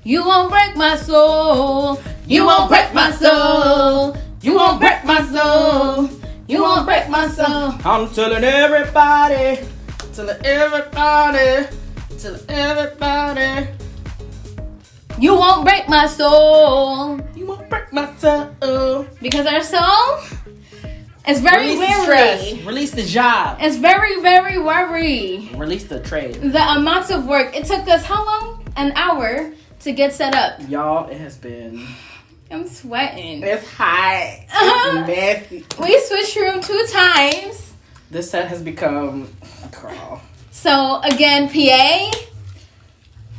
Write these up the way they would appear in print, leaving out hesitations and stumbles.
You won't break my soul. You won't break my soul. You won't break my soul. You won't break my soul. I'm telling everybody. Telling everybody. Telling everybody. You won't break my soul. You won't break my soul. Because our soul is very Release weary. the stress. Release the job. It's very, very worry. Release the trade. The amount of work. It took us how long? An hour to get set up. Y'all, it has been... I'm sweating. It's hot. It's messy. We switched room 2 times. This set has become a crawl. So, again, PA.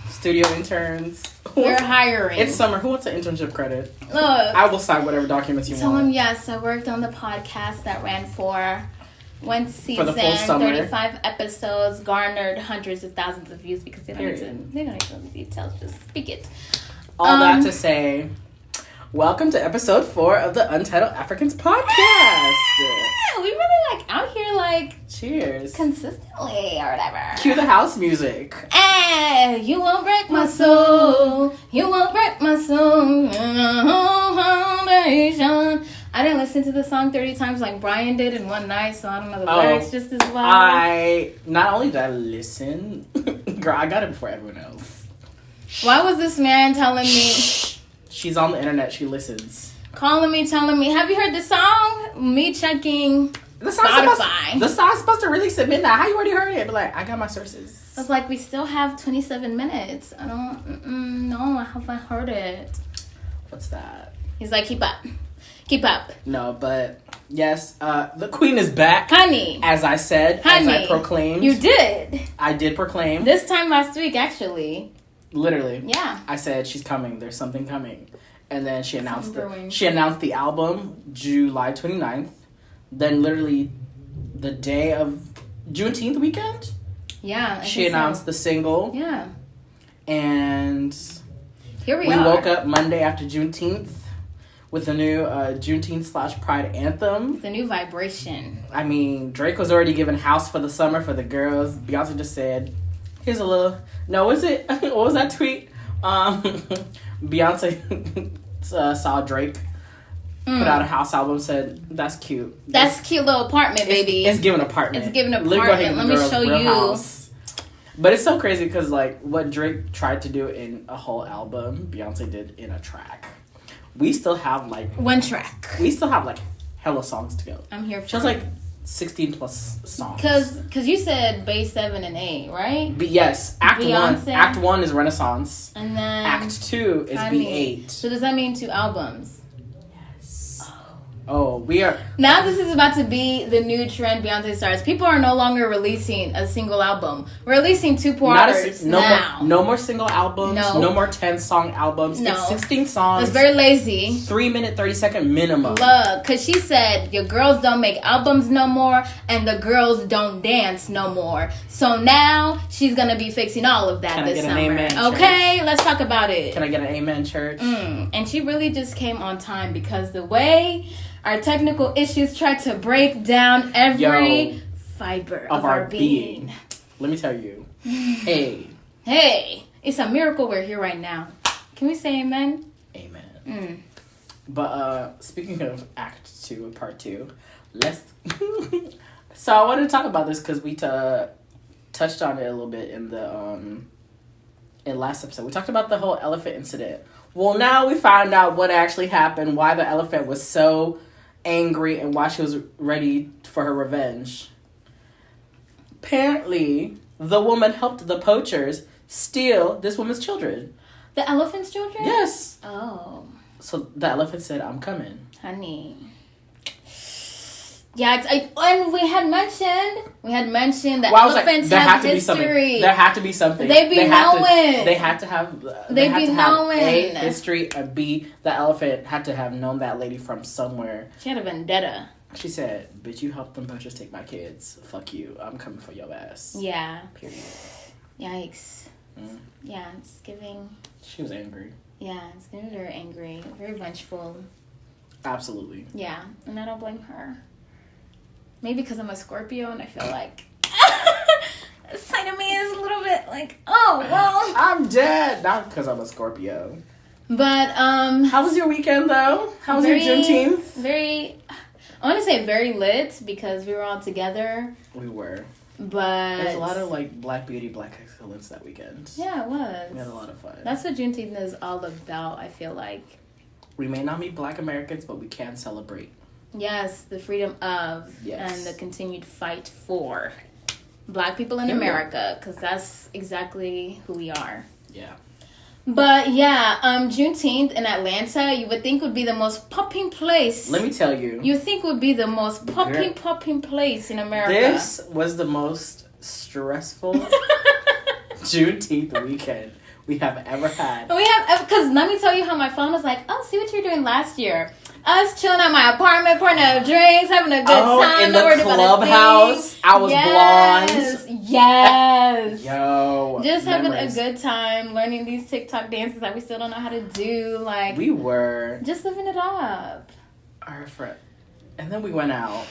Studio interns. We're hiring. It's summer. Who wants an internship credit? Look. I will sign whatever documents you Tell want. him yes. I worked on the podcast that ran for one season, For the full summer. 35 episodes, garnered hundreds of thousands of views because they don't need to know the details. Just speak it. All that to say, welcome to episode 4 of the Untitled Africans podcast. We really out here cheers. consistently or whatever. Cue the house music. Hey, you won't break my soul. You won't break my soul. I didn't listen to the song 30 times like Brian did in one night, so I don't know the lyrics just as well. Not only did I listen, girl, I got it before everyone else. Why was this man telling me? She's on the internet. She listens. Calling me, telling me, have you heard the song? Me checking Spotify. The song's supposed to release at midnight. How you already heard it? But I got my sources. I was like, we still have 27 minutes. I don't, no, I haven't heard it. What's that? He's like, keep up. Keep up. No, but yes, the queen is back. Honey. As I said, Honey. as I proclaimed. You did. I did proclaim. This time last week, actually. Literally. Yeah. I said, she's coming. There's something coming. And then she announced the album July 29th. Then literally the day of Juneteenth weekend. Yeah. She announced the single. Yeah. And here we are. We woke up Monday after Juneteenth with a new Juneteenth/Pride anthem. The new vibration. I mean, Drake was already giving House for the Summer for the girls. Beyonce just said, here's a little... No, was it... What was that tweet? Beyonce saw Drake put out a house album, said, that's cute. That's cute little apartment, baby. It's giving apartment. It's giving apartment. Let me show you. House. But it's so crazy because, what Drake tried to do in a whole album, Beyonce did in a track. We still have, one track. We still have, hella songs to go. I'm here for She has, 16 plus songs. Because you said base 7 and 8, right? But yes, Act Beyonce. 1. Act 1 is Renaissance. And then... Act 2 is B8. So does that mean 2 albums? Oh, we are... Now this is about to be the new trend Beyonce starts. People are no longer releasing a single album. We're releasing 2-parters now. No more single albums. No more 10-song albums. No. It's 16 songs. It's very lazy. 3-minute, 30-second minimum. Look, because she said your girls don't make albums no more and the girls don't dance no more. So now she's going to be fixing all of that this summer. Amen, okay, let's talk about it. Can I get an amen, church? And she really just came on time because the way... Our technical issues try to break down every fiber of our being. Let me tell you. Hey, it's a miracle we're here right now. Can we say amen? Amen. But speaking of Act 2 and Part 2, let's... So I wanted to talk about this because we touched on it a little bit in the in last episode. We talked about the whole elephant incident. Well, now we found out what actually happened, why the elephant was so angry and why she was ready for her revenge. Apparently, the woman helped the poachers steal this woman's children. The elephant's children? Yes. Oh. So the elephant said, I'm coming. Honey. Yeah, and we had mentioned that elephants have history. There had to be something. They be knowing. They had to have A, history, and B, the elephant had to have known that lady from somewhere. She had a vendetta. She said, bitch, you helped them poachers take my kids. Fuck you. I'm coming for your ass. Yeah. Period. Yikes. Yeah, it's giving... She was angry. Yeah, it's giving very angry. Very vengeful. Absolutely. Yeah, and I don't blame her. Maybe because I'm a Scorpio and I feel like side of me is a little bit like, oh, well. I'm dead. Not because I'm a Scorpio. But, how was your weekend, though? How was your Juneteenth? I want to say very lit because we were all together. We were. But there's a lot of, like, Black beauty, Black excellence that weekend. Yeah, it was. We had a lot of fun. That's what Juneteenth is all about, I feel like. We may not be Black Americans, but we can celebrate. Yes, the freedom of and the continued fight for Black people in America, because that's exactly who we are. Yeah. But yeah, Juneteenth in Atlanta, you would think would be the most popping place. Let me tell you. You think would be the most popping place in America. This was the most stressful Juneteenth weekend we have ever had. Because let me tell you how my phone was like, oh, see what you're doing last year. Us chilling at my apartment, pouring out drinks, having a good time. In the clubhouse, I was blonde. Yes. Yo. Just having a good time, learning these TikTok dances that we still don't know how to do. Like, we were just living it up. Our friend, and then we went out.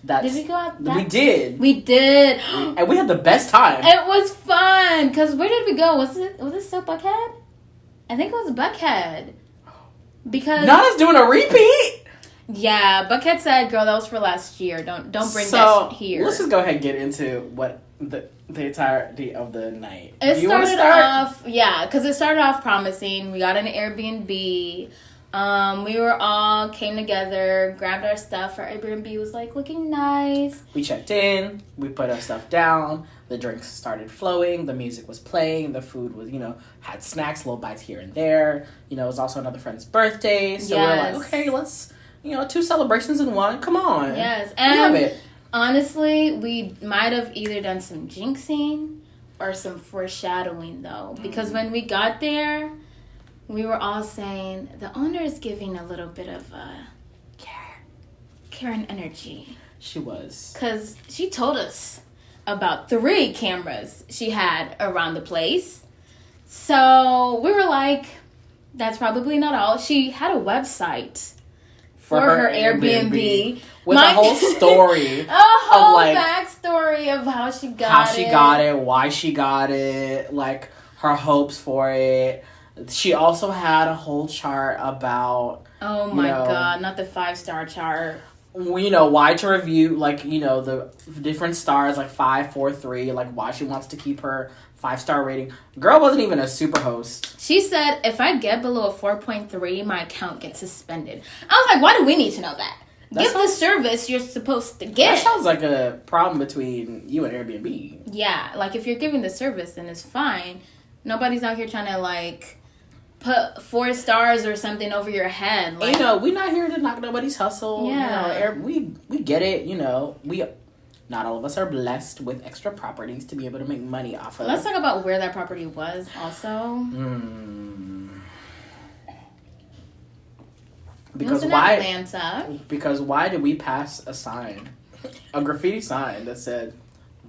Did we go out? We did. We did. And we had the best time. It was fun. Because where did we go? Was it still Buckhead? I think it was Buckhead. Because not us doing a repeat. Yeah, Buckhead said, "Girl, that was for last year. Don't bring that here." Let's just go ahead and get into what the entirety of the night. It started off, because it started off promising. We got an Airbnb. We were all came together, grabbed our stuff. Our Airbnb was like looking nice. We checked in. We put our stuff down. The drinks started flowing. The music was playing. The food was, had snacks, little bites here and there. It was also another friend's birthday. So we're like, okay, let's, 2 celebrations in one. Come on. Yes. And honestly, we might have either done some jinxing or some foreshadowing, though. Because when we got there, we were all saying, the owner is giving a little bit of Karen energy. She was. Because she told us about 3 cameras she had around the place. So we were like, that's probably not all. She had a website for her Airbnb. With a whole story. Backstory of how she got it. Why she got it, like her hopes for it. She also had a whole chart about... Oh my God, not the 5-star chart. Why to review, the different stars, 5, 4, 3, why she wants to keep her 5-star rating. Girl wasn't even a super host. She said, if I get below a 4.3, my account gets suspended. I was like, why do we need to know that? Give the service you're supposed to get. That sounds like a problem between you and Airbnb. Yeah, if you're giving the service, then it's fine. Nobody's out here trying to, put 4 stars or something over your head. We're not here to knock nobody's hustle. Yeah. We get it. Not all of us are blessed with extra properties to be able to make money off of. Let's talk about where that property was also. Because why? Atlanta. Because why did we pass a graffiti sign that said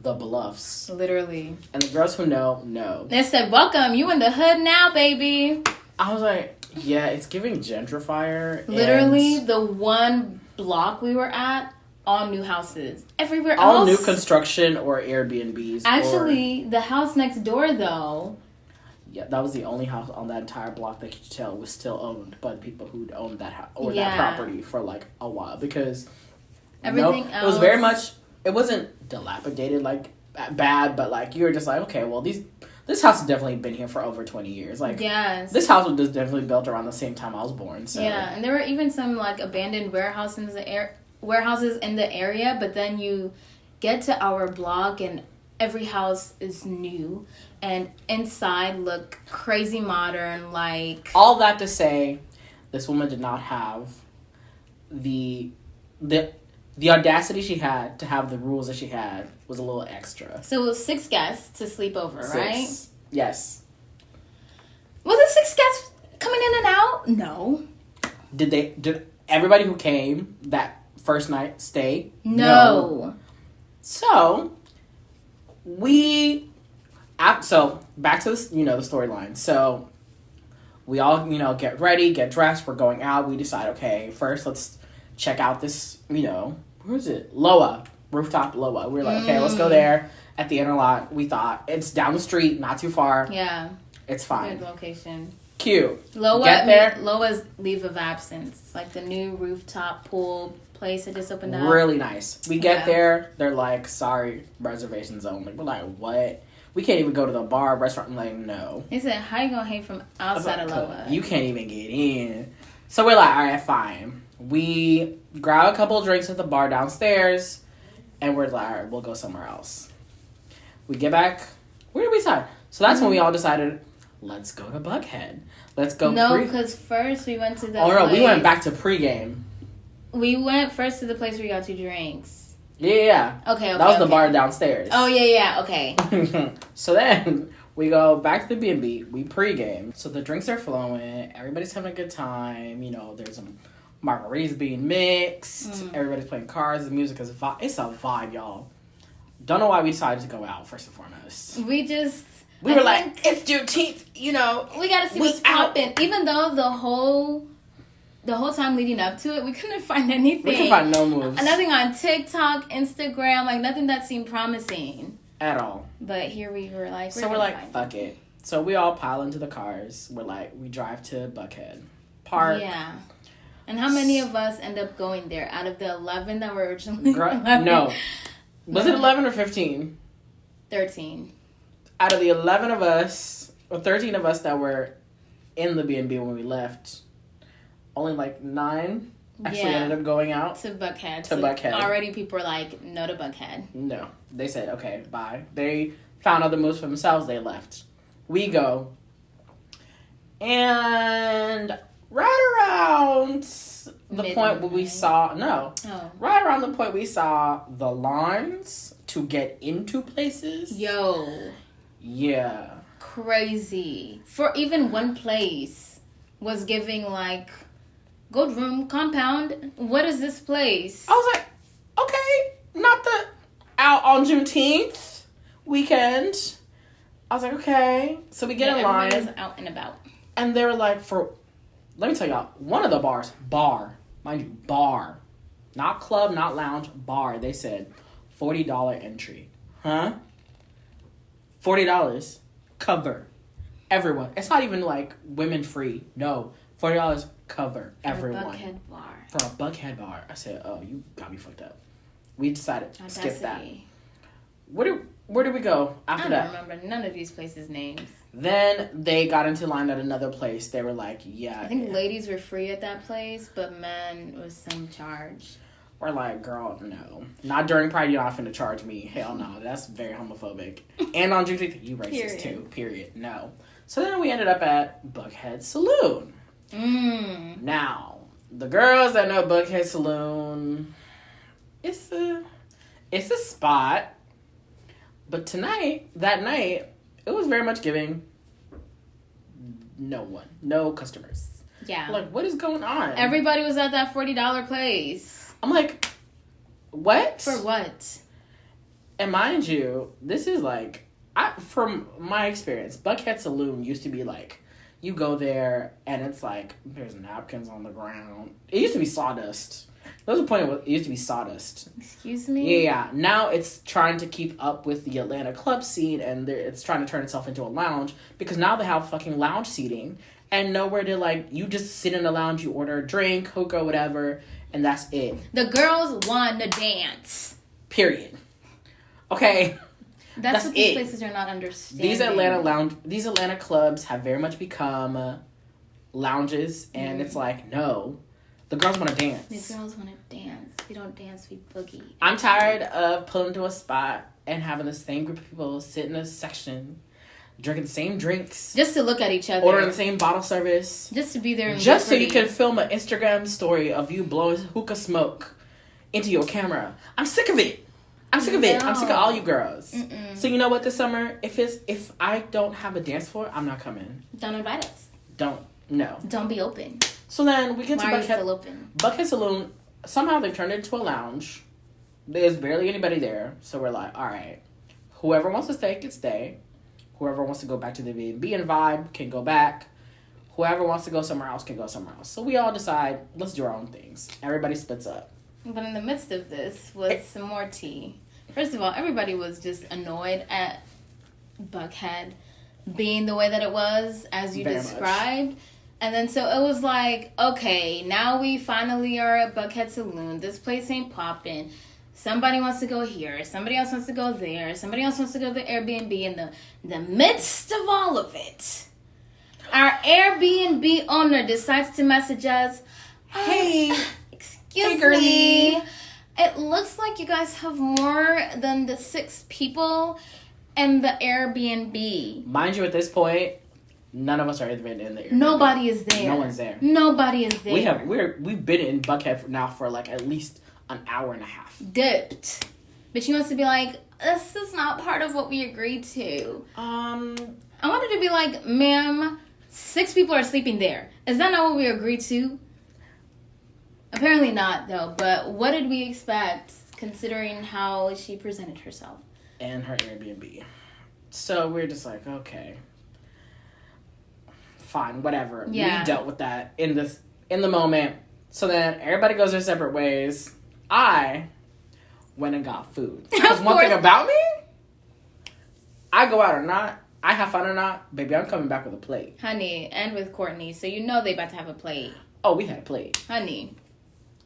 The Bluffs? Literally. And the girls who know. They said, welcome, you in the hood now, baby. I was like, yeah, it's giving gentrifier. Literally, the one block we were at, all new houses. Everywhere else. All new construction or Airbnbs. Actually, the house next door, though. Yeah, that was the only house on that entire block that you could tell was still owned by the people who'd owned that house or that property for a while. Because everything else. It was very much, it wasn't dilapidated, bad, but you were just like, okay, well, this house has definitely been here for over 20 years. Yes. This house was definitely built around the same time I was born. So. Yeah, and there were even some abandoned warehouses in the area, but then you get to our block and every house is new and inside look crazy modern. All that to say, this woman did not have the audacity she had to have the rules that she had was a little extra. So it was 6 guests to sleep over, 6. Right? Yes. Was it 6 guests coming in and out? No. Did everybody who came that first night stay? No. So back to the storyline. So we all get ready, get dressed. We're going out. We decide, okay, first let's check out this where is it? Loa, Rooftop Loa. We're like, okay, let's go there. at the interlock. We thought it's down the street, not too far. Yeah. It's fine. Good location. Cute. Get there. Loa's leave of absence. It's like the new rooftop pool place that just opened up. Really nice. We get there. They're like, sorry, reservations only. We're like, what? We can't even go to the bar, restaurant. I'm like, no. They said, how you gonna hate from outside of Loa? You can't even get in. So we're like, all right, fine. We grab a couple of drinks at the bar downstairs, and we're like, all right, we'll go somewhere else. We get back. Where did we start? So that's when we all decided, let's go to Buckhead. Let's go. No, because first we went to the we went back to pregame. We went first to the place where we got 2 drinks. Yeah. Okay. That was the bar downstairs. Oh, yeah. Okay. So then we go back to the B&B. We pregame. So the drinks are flowing. Everybody's having a good time. You know, there's some margaritas being mixed. Everybody's playing cards. The music is it's a vibe, y'all. Don't know why we decided to go out, first and foremost. We were like, it's Juneteenth, you know. We gotta see what's popping. Even though the whole time leading up to it, we couldn't find anything. We couldn't find no moves. Nothing on TikTok, Instagram, like nothing that seemed promising. At all. But here we were like, we're like, fuck it. So we all pile into the cars. We're like, we drive to Buckhead Park. Yeah. And how many of us end up going there out of the 11 that were originally 11? No. Was it 11 or 15? 13. Out of the 11 of us, or 13 of us that were in the B&B when we left, only like 9 actually ended up going out. To Buckhead. Buckhead. Already people were like, no to Buckhead. No. They said, okay, bye. They found other moves for themselves. They left. We go. And right around the point where we saw... No. Oh. Right around the point we saw the lines to get into places. Yo. Yeah. Crazy. For even one place was giving like gold room compound. What is this place? I was like, okay, not the out on Juneteenth weekend. I was like, okay. So we get in line. Everybody was out and about. And they were like, let me tell y'all, one of the bar, mind you, bar. Not club, not lounge, bar. They said $40 entry. Huh? $40. Cover. Everyone. It's not even like women free. No. $40 cover. Everyone. For a Buckhead bar. For a Buckhead bar. I said, oh, you got me fucked up. We decided to skip that. Where did we go after that? I don't remember none of these places' names. Then they got into line at another place. They were like, yeah. I think ladies were free at that place, but men was some charge. We're like, girl, no. Not during Pride, you're not finna charge me. Hell no. That's very homophobic. And on Juneteenth, you racist too. Period. No. So then we ended up at Buckhead Saloon. Now, the girls that know Buckhead Saloon, it's a spot. But that night, it was very much giving no customers. Yeah. Like, what is going on? Everybody was at that $40 place. I'm like, what? For what? And mind you, this is like, from my experience, Buckhead Saloon used to be like, you go there and it's like, there's napkins on the ground. It used to be sawdust. There was a point where it used to be sawdust. Excuse me? Yeah. Now it's trying to keep up with the Atlanta club scene and it's trying to turn itself into a lounge because now they have fucking lounge seating and nowhere to like, you just sit in the lounge, you order a drink, hookah, whatever, and that's it. The girls want to dance. Period. Okay. That's what these places are not understanding. These Atlanta clubs have very much become lounges, and it's like, no, the girls want to dance. The girls want to dance. We don't dance, we boogie. I'm tired of pulling to a spot and having the same group of people sit in a section, drinking the same drinks. Just to look at each other. Ordering the same bottle service. Just to be there. Just so you can film an Instagram story of you blowing hookah smoke into your camera. I'm sick of it. I'm sick of it. I'm sick of all you girls. Mm-mm. So you know what? This summer, if I don't have a dance floor, I'm not coming. Don't invite us. Don't be open. So then we get Why to are you still open? Buckhead Saloon. Somehow they've turned it into a lounge. There's barely anybody there. So we're like, all right, whoever wants to stay can stay. Whoever wants to go back to the B&B and vibe can go back. Whoever wants to go somewhere else can go somewhere else. So we all decide, let's do our own things. Everybody splits up. But in the midst of this was some more tea. First of all, everybody was just annoyed at Buckhead being the way that it was, as you described. And then so it was like, okay, now we finally are at Buckhead Saloon. This place ain't popping. Somebody wants to go here. Somebody else wants to go there. Somebody else wants to go to the Airbnb. In the midst of all of it, our Airbnb owner decides to message us, hey, excuse me. It looks like you guys have more than the 6 people in the Airbnb. Mind you, at this point, none of us are even in the Airbnb. Nobody is there. No one's there. Nobody is there. We've been in Buckhead now for like at least an hour and a half. Dipped. But she wants to be like, this is not part of what we agreed to. I wanted to be like, ma'am, 6 people are sleeping there. Is that not what we agreed to? Apparently not, though. But what did we expect, considering how she presented herself? And her Airbnb. So we're just like, okay. Fine, whatever. Yeah. We dealt with that in the moment. So then everybody goes their separate ways. I went and got food. Because one thing about me, I go out or not, I have fun or not, baby, I'm coming back with a plate. Honey, and with Courtney, so you know they about to have a plate. Oh, we had a plate. Honey.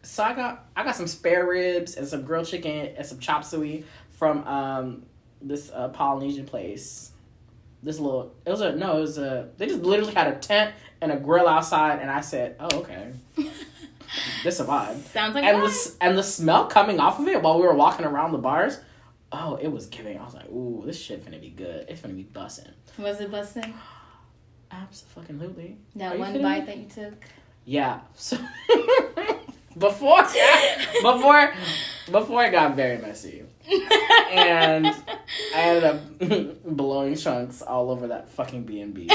So I got some spare ribs and some grilled chicken and some chop suey from this Polynesian place. They just literally had a tent and a grill outside, and I said, oh, okay. This a vibe. Sounds like and the smell coming off of it while we were walking around the bars, oh, it was giving. I was like, ooh, this shit finna be good. It's finna be bussin'. Was it bussin'? Absolutely. That one bite that you took? Yeah. So before it got very messy. And I ended up blowing chunks all over that fucking B&B.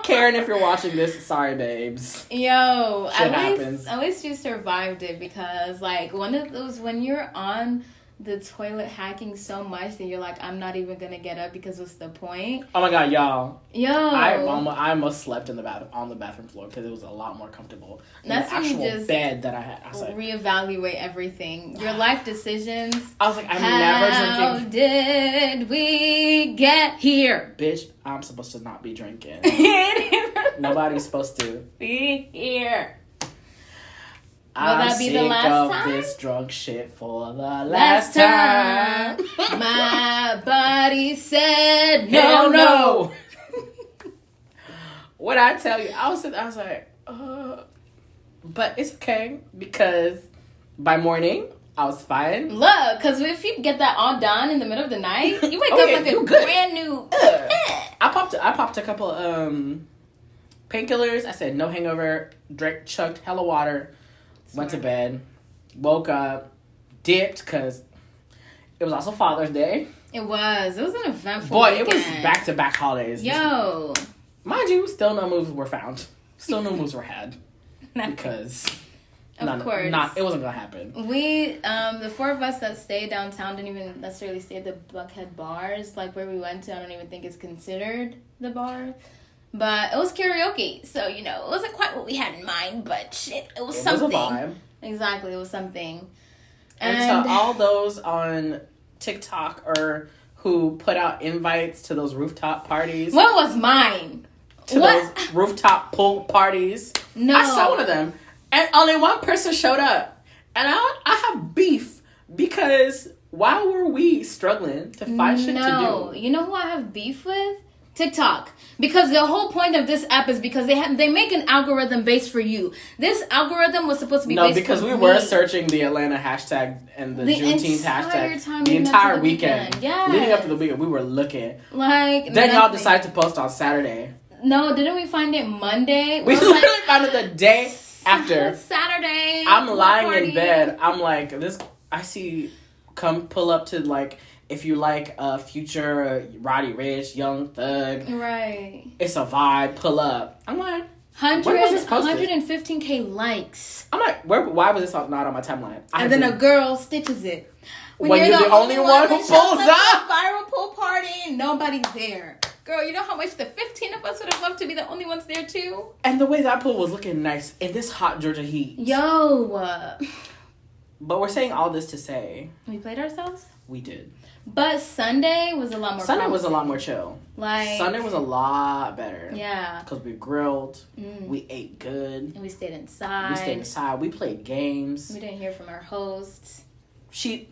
Karen, if you're watching this, sorry, babes. Yo, shit happens. At least you survived it, because like one of those, when you're on the toilet hacking so much that you're like, I'm not even gonna get up because what's the point? Oh my god, y'all. Yo. I almost slept on the bathroom floor because it was a lot more comfortable than the actual bed that I had. I was like, reevaluate everything. Your life decisions. I was like, I'm never drinking. How did we get here? Bitch, I'm supposed to not be drinking. Nobody's supposed to be here. I'm sick of this drunk shit for the last time. My body said no. What I tell you, I was like, but it's okay because by morning I was fine. Look, because if you get that all done in the middle of the night, you wake up like a brand new. I popped a couple painkillers. I said no hangover. Chugged hella water. Went to bed, woke up, dipped because it was also Father's Day. It was an eventful weekend. It was back-to-back holidays. Yo. Mind you, still no moves were found. Still no moves were had. Because it wasn't going to happen. We, the 4 of us that stayed downtown didn't even necessarily stay at the Buckhead bars. Like where we went to, I don't even think it's considered the bar. But it was karaoke, so, it wasn't quite what we had in mind, but shit, it was something. It was a vibe. Exactly, it was something. And to all those on TikTok or who put out invites to those rooftop parties. What was mine? Those rooftop pool parties. No. I saw one of them, and only one person showed up. And I have beef because why were we struggling to find shit to do? You know who I have beef with? TikTok. Because the whole point of this app is because they make an algorithm based for you. This algorithm was supposed to be based for me. No, because we were searching the Atlanta hashtag and the Juneteenth hashtag the entire weekend. Yes. Leading up to the weekend, we were looking. Then y'all decided to post on Saturday. No, didn't we find it Monday? We literally found it the day after. Saturday. I'm lying in bed. I'm like, I see, come pull up to like, if you like Future, Roddy Ricch, Young Thug. Right. It's a vibe. Pull up. I'm like, 115K likes. I'm like, why was this not on my timeline? And then a girl stitches it. When you're the only one who pulls up. Viral pool party and nobody's there. Girl, you know how much the 15 of us would have loved to be the only ones there too? And the way that pool was looking nice in this hot Georgia heat. Yo. But we're saying all this to say. We played ourselves? We did. But Sunday was a lot more Sunday was a lot more chill. Like Sunday was a lot better. Yeah. Because we grilled. We ate good. And we stayed inside. We played games. We didn't hear from our host. She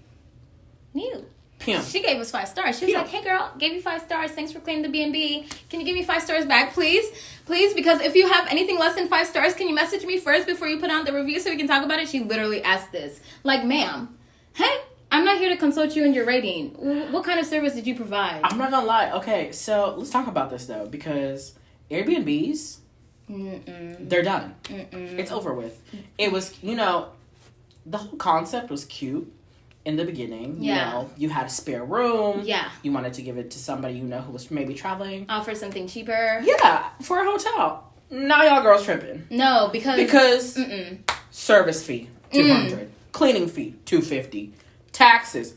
knew. Pimp. She gave us 5 stars. She was like, hey girl, gave you 5 stars. Thanks for cleaning the B&B. Can you give me 5 stars back, please? Please, because if you have anything less than 5 stars, can you message me first before you put on the review so we can talk about it? She literally asked this. Like, ma'am, hey, I'm not here to consult you in your rating. What kind of service did you provide? I'm not gonna lie. Okay, so let's talk about this though, because Airbnbs, they're done. It's over with. It was, the whole concept was cute. In the beginning, you had a spare room. Yeah. You wanted to give it to somebody who was maybe traveling. Offer something cheaper. Yeah, for a hotel. Now y'all girls tripping. No, because service fee $200, cleaning fee $250, taxes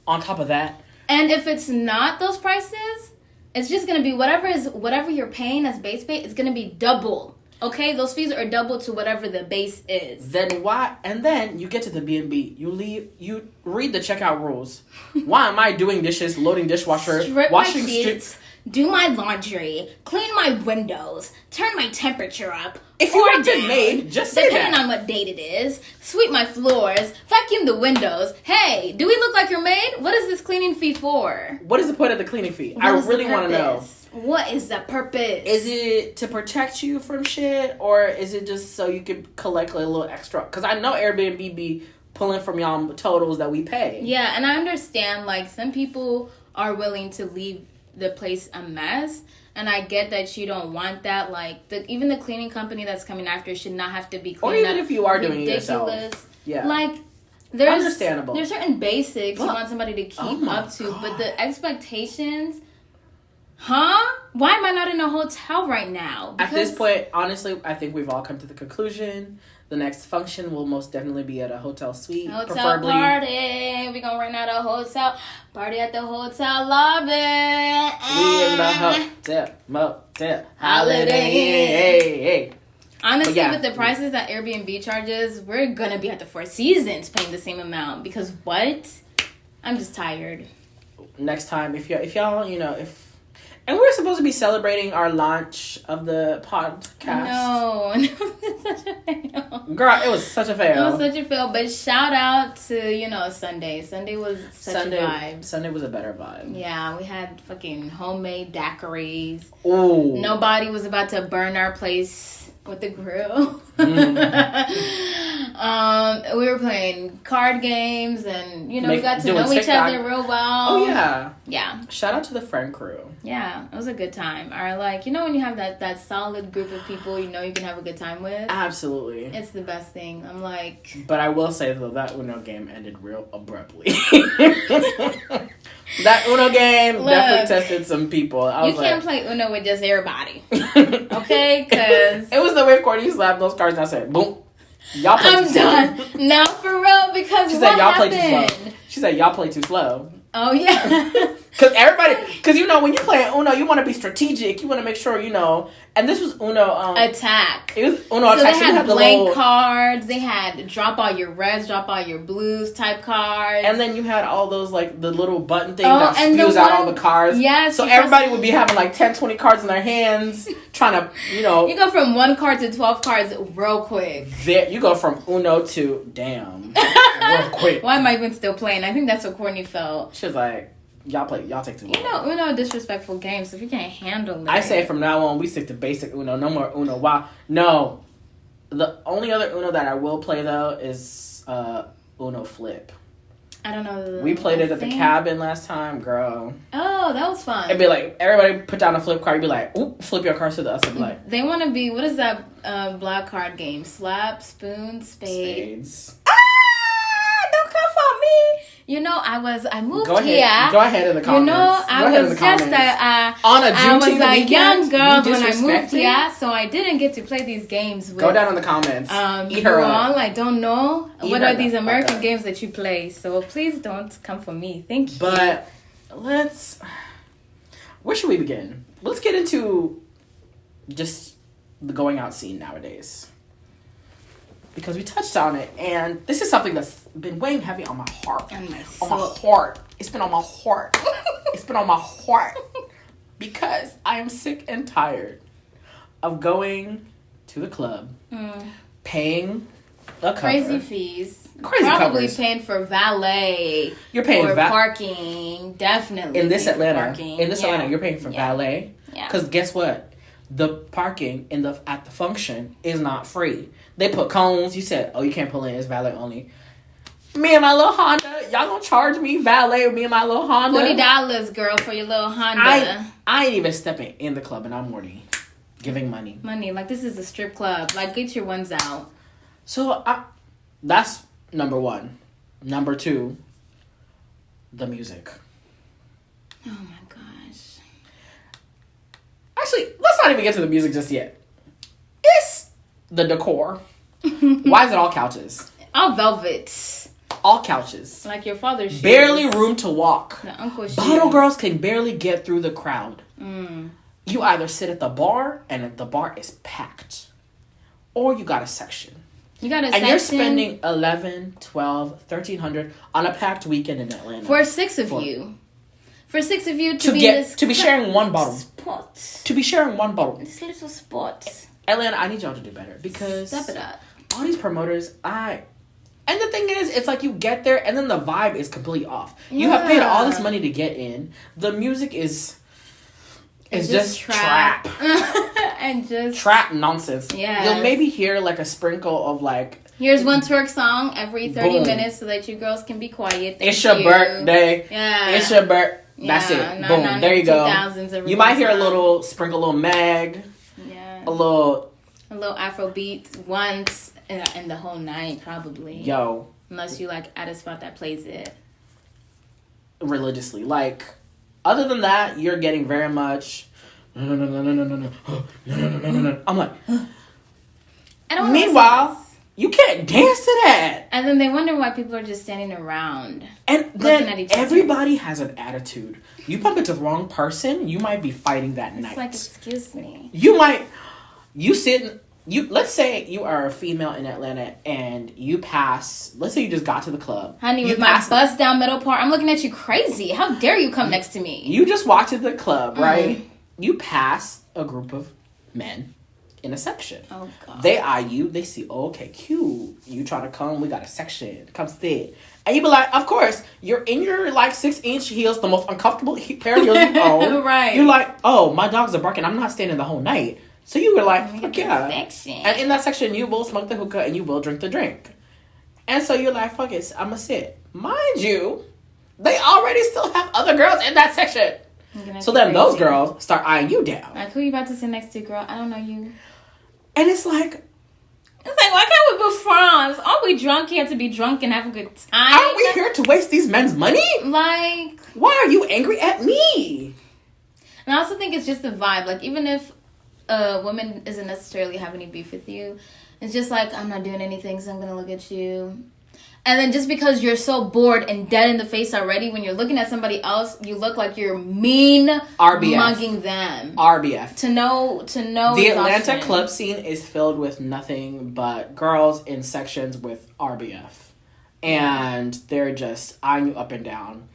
on top of that. And if it's not those prices, it's just gonna be whatever you're paying as base pay. It's gonna be double. Okay, those fees are double to whatever the base is. Then why? And then you get to the B&B. You leave. You read the checkout rules. Why am I doing dishes, loading dishwasher, washing sheets, do my laundry, clean my windows, turn my temperature up? If you want it made, just say depending on what date it is, sweep my floors, vacuum the windows. Hey, do we look like your maid? What is this cleaning fee for? What is the point of the cleaning fee? I really want to know. What is the purpose? Is it to protect you from shit, or is it just so you can collect a little extra? Because I know Airbnb be pulling from y'all totals that we pay. Yeah, and I understand, like, some people are willing to leave the place a mess, and I get that you don't want that. Like, even the cleaning company that's coming after should not have to be cleaned up. Or even if you are doing it yourself. Yeah. Like, there's understandable. There's certain basics you want somebody to keep up to, but the expectations... Huh? Why am I not in a hotel right now? At this point, honestly, I think we've all come to the conclusion. The next function will most definitely be at a hotel suite. Hotel party. We're going to rent out a hotel. Party at the hotel lobby. We in the hotel, motel, holiday. Hey. Honestly, with the prices that Airbnb charges, we're going to be at the Four Seasons paying the same amount. Because what? I'm just tired. Next time, if y'all, and we're supposed to be celebrating our launch of the podcast. No, it's such a fail. Girl, it was such a fail. It was such a fail. But shout out to, Sunday. Sunday was such a vibe. Sunday was a better vibe. Yeah, we had fucking homemade daiquiris. Ooh. Nobody was about to burn our place with the grill. We were playing card games and, we got to know each other real well. Oh, yeah. Yeah. Shout out to the friend crew. Yeah, it was a good time. Or, when you have that solid group of people you can have a good time with. Absolutely. It's the best thing. I'm like... But I will say, though, that Uno game ended real abruptly. That Uno game definitely tested some people. You can't play Uno with just everybody. Okay? Because... It was the way Courtney slapped those cards and I said, boom. Y'all play I'm done. Now for real, because she said y'all play too slow. She said y'all play too slow. Oh yeah. Because when you play Uno, you want to be strategic. You want to make sure And this was Uno attack. It was Uno attack. They had blank cards. They had drop all your reds, drop all your blues type cards. And then you had all those the little button thing that spews out all the cards. Yes. So everybody would be having 10, 20 cards in their hands, trying to You go from 1 card to 12 cards real quick. You go from Uno to damn real quick. Why am I even still playing? I think that's what Courtney felt. She was like, y'all take too long. Uno disrespectful games, so if you can't handle it. I say from now on, we stick to basic Uno. No more Uno. Wow. No. The only other Uno that I will play, though, is Uno Flip. I don't know. We played it at the cabin last time, girl. Oh, that was fun. It'd be like, everybody put down a flip card. You'd be like, oop, flip your cards to the other side. They want to be, what is that black card game? Slap, spoon, spades. Don't come for me. I moved here. Go ahead in the comments. I was just on a Juneteenth weekend, young girl when I moved here, so I didn't get to play these games with... Go down in the comments. Eat her all. I don't know what are these American games that you play, so please don't come for me. Thank you. But where should we begin? Let's get into just the going out scene nowadays. because we touched on it, and this is something that's been weighing heavy on my heart. On my heart. It's been on my heart. It's been on my heart. Because I am sick and tired of going to the club, paying a cover. Crazy fees. Crazy Probably covers. paying for valet. You're paying for parking. Definitely. In this Atlanta. Parking. In this Atlanta, you're paying for valet. Yeah. Because guess what? The parking at the function is not free. They put cones. You said, oh, you can't pull in. It's valet only. Me and my little Honda. Y'all gonna charge me valet with me and my little Honda? $40, girl, for your little Honda. I ain't even stepping in the club and I'm already giving money. Like this is a strip club. Like, get your ones out. So that's number one. Number two, the music. Oh my gosh. Actually, let's not even get to the music just yet. It's the decor. Why is it all couches? All velvet. All couches. Like your father's shoes. Barely room to walk. The uncle's shoes. Bottle girls can barely get through the crowd. Mm. You either sit at the bar, and the bar is packed. Or you got a section. You got a section. And you're spending $1,100, $1,200, $1,300 on a packed weekend in Atlanta. For six of you. For six of you to be sharing one bottle. Spot. To be sharing one bottle. This little spot. Atlanta, I need y'all to do better. Because step it up. All these promoters, and the thing is, it's like you get there and then the vibe is completely off. Yeah. You have paid all this money to get in. The music is just trap. And just trap nonsense. Yeah. You'll maybe hear like a sprinkle of like, here's one twerk song every 30 minutes so that you girls can be quiet. It's your birthday. Yeah. It's your birthday. That's it. Boom. There you go. You might hear a little sprinkle, a little mag. Yeah. A little Afro beat once in the whole night, probably. Yo. Unless you like at a spot that plays it religiously. Like, other than that, you're getting very much. No. I'm like. Meanwhile, you can't dance to that. And then they wonder why people are just standing around. And then everybody has an attitude. You bump into the wrong person, you might be fighting that night. It's like, excuse me. Let's say you are a female in Atlanta and you pass, let's say you just got to the club. Honey, with my bus down Middle Park, I'm looking at you crazy. How dare you come next to me? You just walked to the club, right? You pass a group of men in a section. Oh, God. They eye you. They see, oh, okay, cute. You trying to come? We got a section. Come sit. And you be like, of course, you're in your like 6-inch heels, the most uncomfortable pair of heels you own. Right. You're like, oh, my dogs are barking. I'm not standing the whole night. So you were like, fuck yeah. Section. And in that section, you will smoke the hookah and you will drink the drink. And so you're like, fuck it, I'm going to sit. Mind you, they already still have other girls in that section. So then those girls start eyeing you down. Like, who you about to sit next to, girl? I don't know you. And it's like, why can't we be friends? Are we drunk here to be drunk and have a good time? Aren't we here to waste these men's money? Like, why are you angry at me? And I also think it's just the vibe. Like, even if a woman isn't necessarily having any beef with you, it's just like, I'm not doing anything, so I'm gonna look at you. And then just because you're so bored and dead in the face already, when you're looking at somebody else, you look like you're mean mugging them. RBF. To know the Atlanta club scene is filled with nothing but girls in sections with RBF. And they're just eyeing you up and down.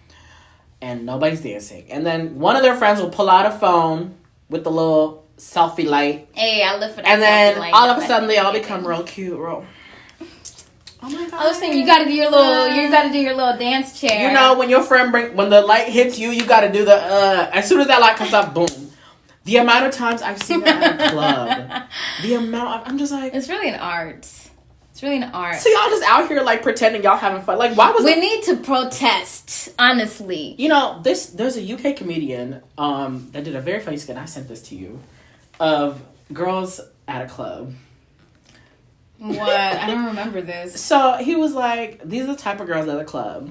And nobody's dancing. And then one of their friends will pull out a phone with the little selfie light. Hey, I live for that. And then all of a sudden they all become real cute, Oh my God. I was saying you gotta do your little dance chair. You know, when your friend when the light hits you, you gotta do the as soon as that light comes up, boom. The amount of times I've seen that at a club. I'm just like, it's really an art. It's really an art. So y'all just out here like pretending y'all having fun. Like, why was we need to protest, honestly. You know, there's a UK comedian that did a very funny skit. I sent this to you of girls at a club. What? I don't remember this. So he was like, these are the type of girls at the club.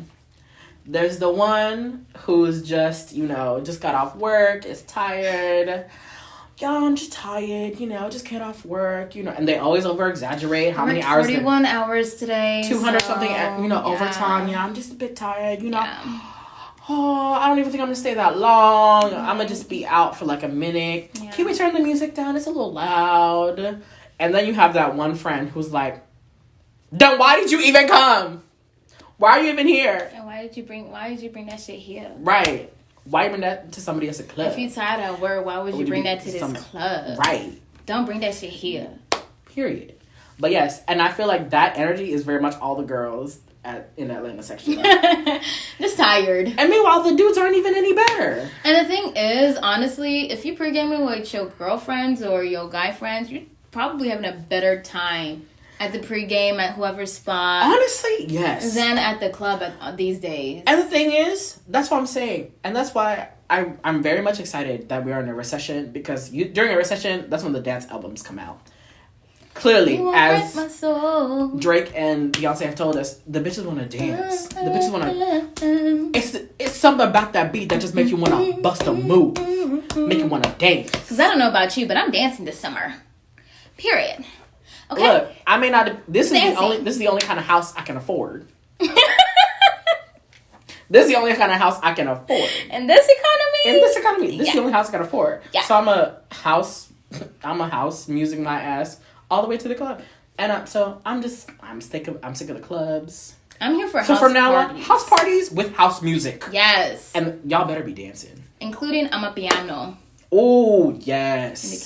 There's the one who's just, just got off work, is tired. Y'all, I'm just tired, just get off work, and they always over-exaggerate how many hours. 41 hours today. 200 something, overtime. Yeah, I'm just a bit tired, Oh, I don't even think I'm going to stay that long. Mm-hmm. I'm going to just be out for like a minute. Yeah. Can we turn the music down? It's a little loud. And then you have that one friend who's like, Then why did you even come? Why are you even here? And why did you bring that shit here? Right. Why bring that to somebody else's club? If you tired of work, why would you bring that to this club? Right. Don't bring that shit here. Period. But yes, and I feel like that energy is very much all the girls in the Atlanta section. Just tired. And meanwhile, the dudes aren't even any better. And the thing is, honestly, if you're pre-gaming with your girlfriends or your guy friends, you're probably having a better time at the pregame at whoever's spot. Honestly, yes. Than at the club these days. And the thing is, that's what I'm saying. And that's why I'm very much excited that we are in a recession, because during a recession, that's when the dance albums come out. Clearly, as Drake and Beyonce have told us, the bitches want to dance. The bitches want to... It's something about that beat that just makes you want to bust a move. Make you want to dance. Because I don't know about you, but I'm dancing this summer. Period. Okay? Look, I may not... This is the only kind of house I can afford. This is the only kind of house I can afford. In this economy? This is the only house I can afford. Yeah. So I'm a house music my ass all the way to the club. And I'm sick of the clubs. I'm here for house parties. So from now on, house parties with house music. Yes. And y'all better be dancing. Including Amapiano. Oh, yes.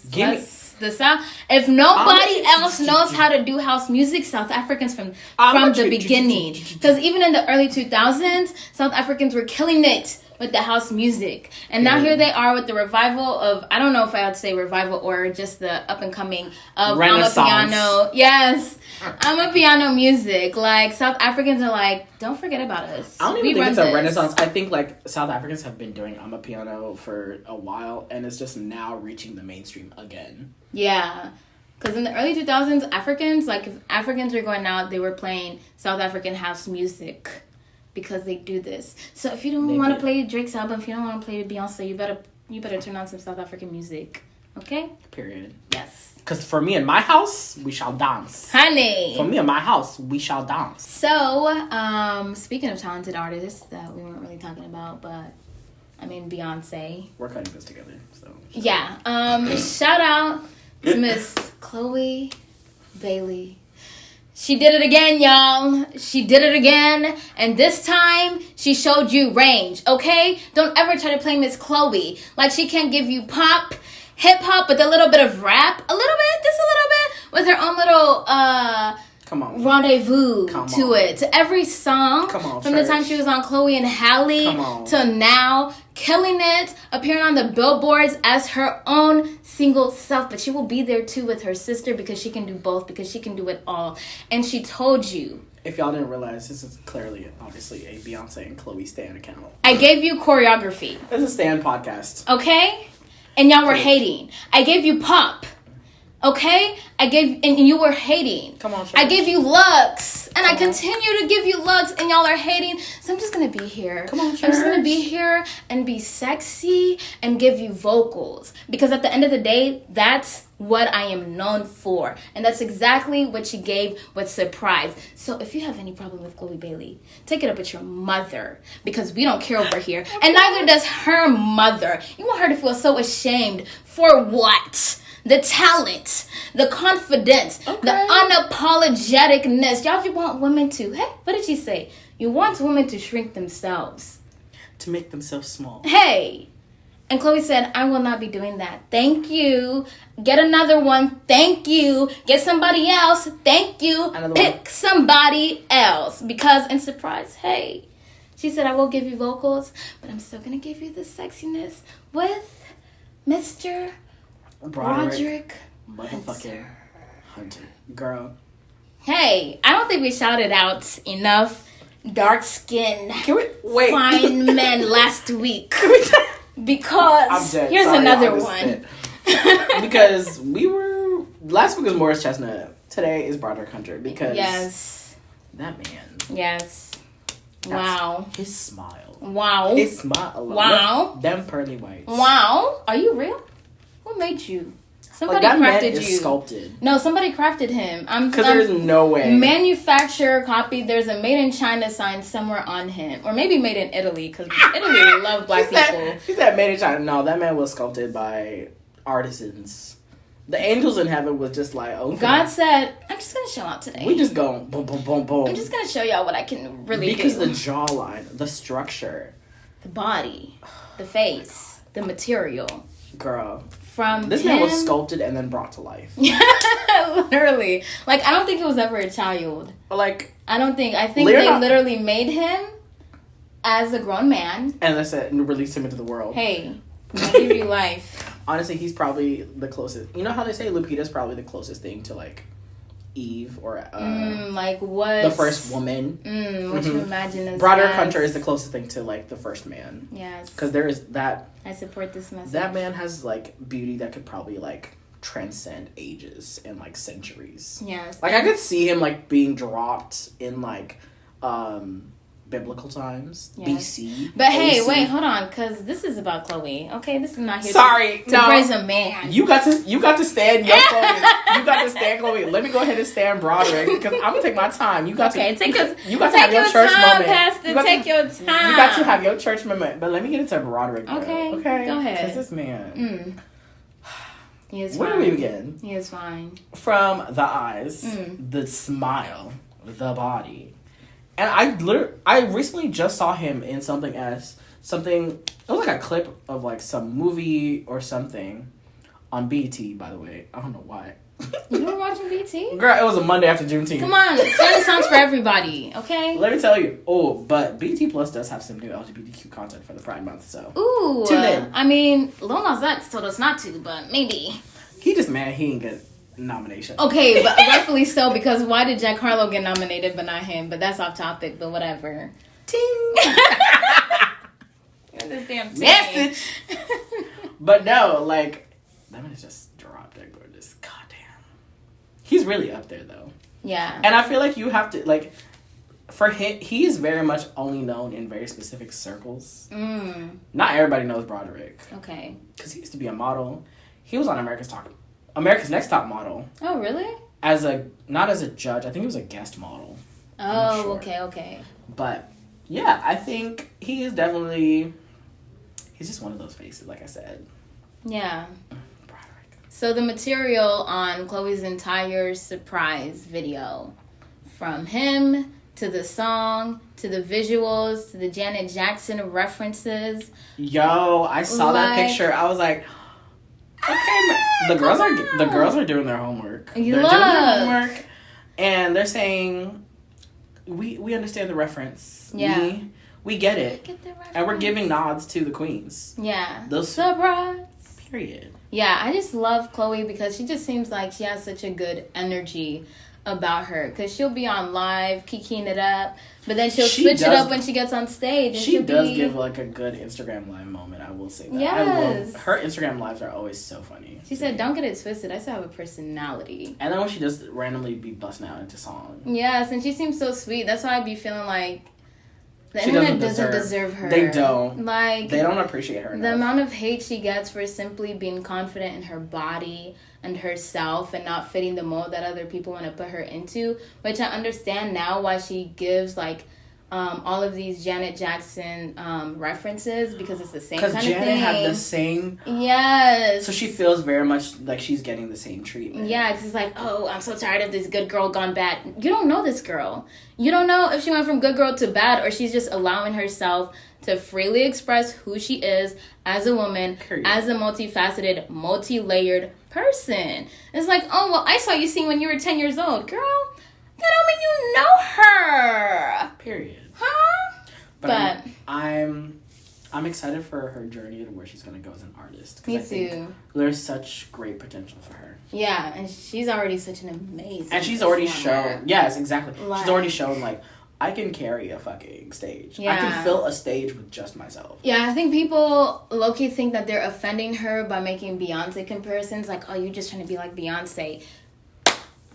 Because the South, if nobody else knows how to do house music, South Africans from the beginning. Because even in the early 2000s, South Africans were killing it with the house music. And now here they are with the revival of, I don't know if I had to say revival or just the up and coming of Amapiano. Yes. Amapiano music. Like, South Africans are like, don't forget about us. I don't even think it's a renaissance. I think, like, South Africans have been doing Amapiano for a while, and it's just now reaching the mainstream again. Yeah. Because in the early 2000s, Africans, like, if Africans were going out, they were playing South African house music. Because they do this. So if you don't want to play Drake's album, if you don't want to play Beyonce, you better turn on some South African music. Okay? Period. Yes. Because for me and my house, we shall dance. Honey. For me and my house, we shall dance. So, speaking of talented artists that we weren't really talking about, but, I mean, Beyonce. We're cutting this together, so. Yeah. Shout out to Miss Chloe Bailey. She did it again, y'all. She did it again. And this time, she showed you range, okay? Don't ever try to play Miss Chloe. Like, she can give you pop, hip-hop with a little bit of rap. Just a little bit. With her own little, rendezvous to it. To every song. From the time she was on Chloe and Halle to now. Killing it. Appearing on the billboards as her own single self. But she will be there too with her sister because she can do both. Because she can do it all. And she told you. If y'all didn't realize, this is obviously a Beyonce and Chloe stan account. I gave you choreography. It's a stan podcast. Okay? And y'all were hating. I gave you pop. Okay? And you were hating. Come on, I gave you looks. And I continue to give you looks. And y'all are hating. So I'm just going to be here. Come on, I'm just going to be here and be sexy and give you vocals. Because at the end of the day, that's what I am known for. And that's exactly what she gave with Surprise. So if you have any problem with Chloe Bailey, take it up with your mother. Because we don't care over here. And neither does her mother. You want her to feel so ashamed. For what? The talent, the confidence, the unapologeticness. Y'all just want women to, hey, what did she say? You want women to shrink themselves. To make themselves small. Hey. And Chloe said, I will not be doing that. Thank you. Get another one. Thank you. Get somebody else. Thank you. Pick somebody else. Because in Surprise, hey, she said, I will give you vocals, but I'm still going to give you the sexiness with Mr. Broderick motherfucking Hunter. Girl. Hey, I don't think we shouted out enough dark skin fine men last week. Because here's another one. Because last week was Morris Chestnut. Today is Broderick Hunter. Because that man. Yes. Wow. His smile. Wow. His smile. Wow. Them pearly whites. Wow. Are you real? Who made you? Somebody that crafted man is you. Sculpted. No, somebody crafted him. Because there's no way. Manufacturer copy. There's a made in China sign somewhere on him, or maybe made in Italy because Italy love black people. She said made in China. No, that man was sculpted by artisans. The angels in heaven was just like, oh. God said, I'm just gonna show out today. We just go boom, boom, boom, boom. I'm just gonna show y'all what I can really because do. the jawline, the structure, The body, the face, the material. girl. From this man was sculpted and then brought to life. Literally. Like, I don't think it was ever a child. Like, I think they literally made him as a grown man. And that's it, and released him into the world. Hey, I'll give you life. Honestly, he's probably the closest. You know how they say Lupita's probably the closest thing to, like, Eve or like what? The first woman. What you imagine as Broderick Hunter is the closest thing to, like, the first man. Yes. Because there is that. I support this message. That man has, like, beauty that could probably, like, transcend ages and, like, centuries. Yes. Like, I could see him, like, being dropped in, like, biblical times, yes. BC. But hey, AC. wait, hold on, because this is about Chloe. Okay, this is not here to praise a man. You got to stand your Chloe. You got to stand Chloe. Let me go ahead and stand Broderick because I'm gonna take my time. You got to have your church moment. Pastor, take your time. You got to have your church moment. But let me get into Broderick. Okay, go ahead. Because this man, he is. Where fine. do we begin? He is fine. From the eyes, the smile, the body. And I recently just saw him in something. It was like a clip of like some movie or something on BT, by the way. I don't know why. You were watching BT? Girl, it was a Monday after Juneteenth. Come on, Spanish sounds for everybody, okay? Let me tell you. Oh, but BT Plus does have some new LGBTQ content for the Pride Month, so. Ooh. Tune in. I mean, Lil Nas X told us not to, but maybe. He just mad he didn't get nomination. Okay, but rightfully so, because why did Jack Harlow get nominated but not him? But that's off topic, but whatever. Ting! This damn ting. Message! But no, like, that man is just dropped that gorgeous. Goddamn. He's really up there, though. Yeah. And I feel like you have to, like, for him, he is very much only known in very specific circles. Not everybody knows Broderick. Okay. Because he used to be a model. He was on America's Next Top Model. Oh, really? Not as a judge. I think he was a guest model. Oh, sure. Okay. But, yeah, I think he is definitely... He's just one of those faces, like I said. Yeah. Broderick. So the material on Chloe's entire surprise video, from him to the song to the visuals to the Janet Jackson references. Yo, I saw that picture. I was like, okay, the girls are doing their homework. They're doing their homework, and they're saying, we understand the reference. Yeah. We get it. And we're giving nods to the queens. Yeah. Those surprise. Period. Yeah, I just love Chloe because she just seems like she has such a good energy about her. Because she'll be on live, kikiing it up, but then she'll switch it up when she gets on stage. And she does give like a good Instagram live moment, I will say that. Yes. Her Instagram lives are always so funny. She said, don't get it twisted. I still have a personality. And then when she does randomly be busting out into song. Yes, and she seems so sweet. That's why I be feeling like the internet doesn't deserve her. They don't. Like, they don't appreciate her enough. The amount of hate she gets for simply being confident in her body and herself and not fitting the mold that other people want to put her into, which I understand now why she gives like all of these Janet Jackson references, because it's the same kind of thing. Because Janet had the same... Yes. So she feels very much like she's getting the same treatment. Yeah, because it's like, oh, I'm so tired of this good girl gone bad. You don't know this girl. You don't know if she went from good girl to bad, or she's just allowing herself to freely express who she is as a woman, as a multifaceted, multi-layered person. It's like, oh, well, I saw you sing when you were 10 years old. Girl, that don't mean you know her. Period. Huh? But I'm excited for her journey to where she's going to go as an artist. Me too. There's such great potential for her. Yeah, and she's already such an amazing And she's already shown... Yes, exactly. She's already shown, like, I can carry a fucking stage. Yeah. I can fill a stage with just myself. Yeah, I think people low-key think that they're offending her by making Beyonce comparisons. Like, oh, you're just trying to be like Beyonce.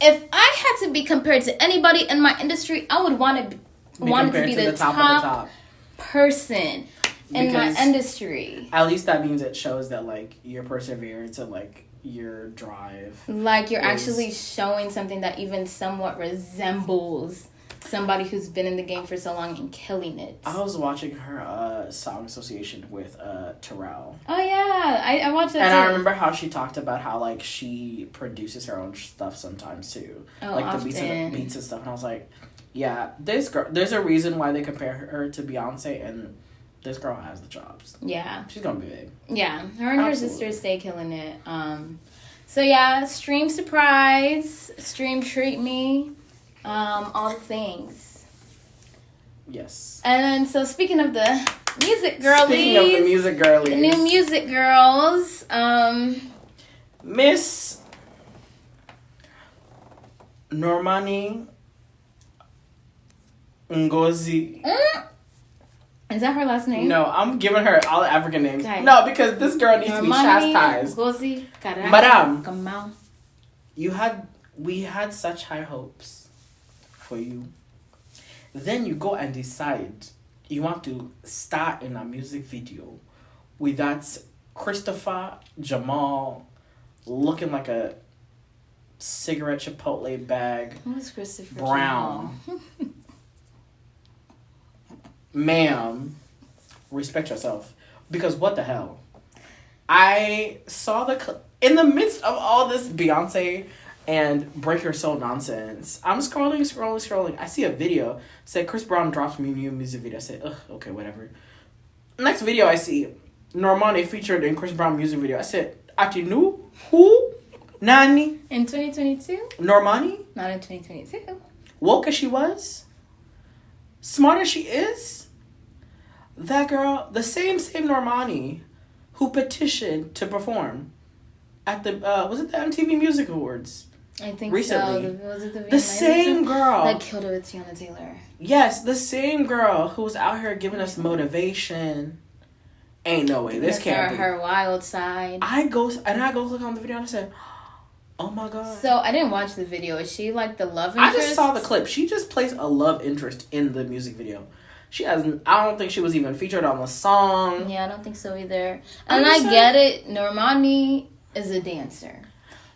If I had to be compared to anybody in my industry, I would want to be the top person in my industry. At least that means it shows that, like, your perseverance and, like, your drive. Like, you're actually showing something that even somewhat resembles somebody who's been in the game for so long and killing it. I was watching her song association with Terrell. Oh yeah, I watched that. And too. I remember how she talked about how like she produces her own stuff sometimes too, like often. the beats and stuff. And I was like, yeah, this girl. There's a reason why they compare her to Beyonce, and this girl has the chops. Yeah, she's gonna be big. Yeah, her and her sister stay killing it. So yeah, stream surprise, stream treat me, all the things. Yes. And then, so speaking of the music girlies. Speaking of the music girlies. The new music girls. Miss Normani Ngozi. Is that her last name? No, I'm giving her all the African names. Okay. No, because this girl needs to be chastised. Madame, we had such high hopes for you. Then you go and decide you want to star in a music video with that Christopher Jamal looking like a cigarette Chipotle bag. Who's Christopher Brown? Ma'am, respect yourself. Because what the hell? I saw in the midst of all this Beyonce and Break Your Soul nonsense, I'm scrolling. I see a video. Said Chris Brown drops me new music video. I said, ugh, okay, whatever. Next video I see Normani featured in Chris Brown music video. I said, Atinu? Who? Nani? In 2022? Normani? Not in 2022. Woke as she was? Smart as she is? That girl, the same Normani who petitioned to perform at the, was it the MTV Music Awards? I think recently. So. Was it the same girl that killed it with Tiana Taylor? Yes, the same girl who was out here giving us motivation. Ain't no way this can't be her wild side. I go look on the video and I said, oh my god. So I didn't watch the video. Is she like the love interest? I just saw the clip. She just plays a love interest in the music video. She hasn't. I don't think she was even featured on the song. Yeah, I don't think so either. And I get it. Normani is a dancer.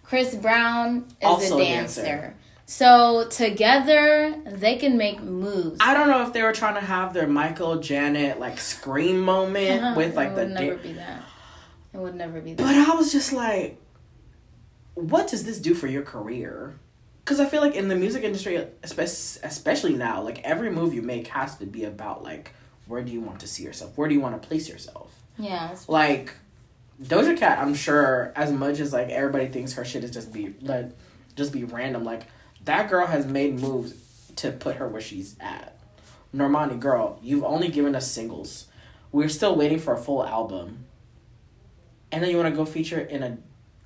Chris Brown is also a dancer. So together they can make moves. I don't know if they were trying to have their Michael Janet like scream moment with like the. It would never be that. It would never be that. But I was just like, what does this do for your career? Because I feel like in the music industry, especially now, like every move you make has to be about like, where do you want to see yourself? Where do you want to place yourself? Yeah. Like Doja Cat, I'm sure, as much as like everybody thinks her shit is just be random, like that girl has made moves to put her where she's at. Normani, girl, you've only given us singles. We're still waiting for a full album. And then you want to go feature in a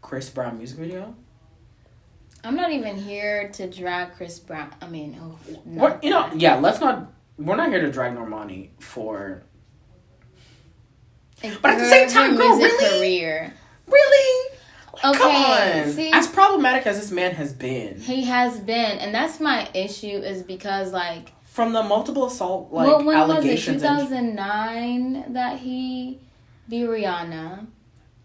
Chris Brown music video? I'm not even here to drag Chris Brown. I mean, we're not here to drag Normani for. But at the same time, girl, really? Career. Really? Like, okay. Come on. See, as problematic as this man has been. He has been. And that's my issue is because, like. From the multiple assault, like, when allegations. Was it 2009 that he beat Rihanna?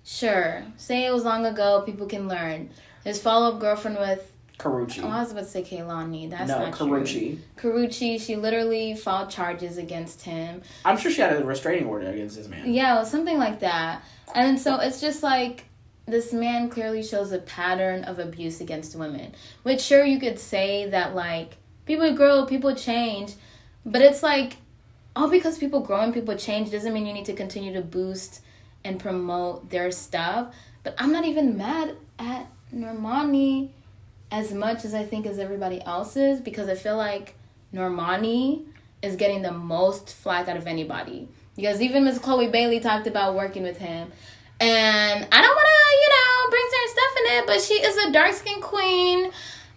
Sure. Say it was long ago. People can learn. His follow-up girlfriend with... Karrueche. Oh, I was about to say Kehlani. That's not Karrueche. True. Karrueche, she literally filed charges against him. I'm sure she had a restraining order against this man. Yeah, well, something like that. And so it's just like, this man clearly shows a pattern of abuse against women. Which, sure, you could say that, like, people grow, people change. But it's like, all because people grow and people change doesn't mean you need to continue to boost and promote their stuff. But I'm not even mad at Normani as much as I think as everybody else is, because I feel like Normani is getting the most flack out of anybody. Because even Miss Chloe Bailey talked about working with him. And I don't want to, bring certain stuff in it, but she is a dark-skinned queen.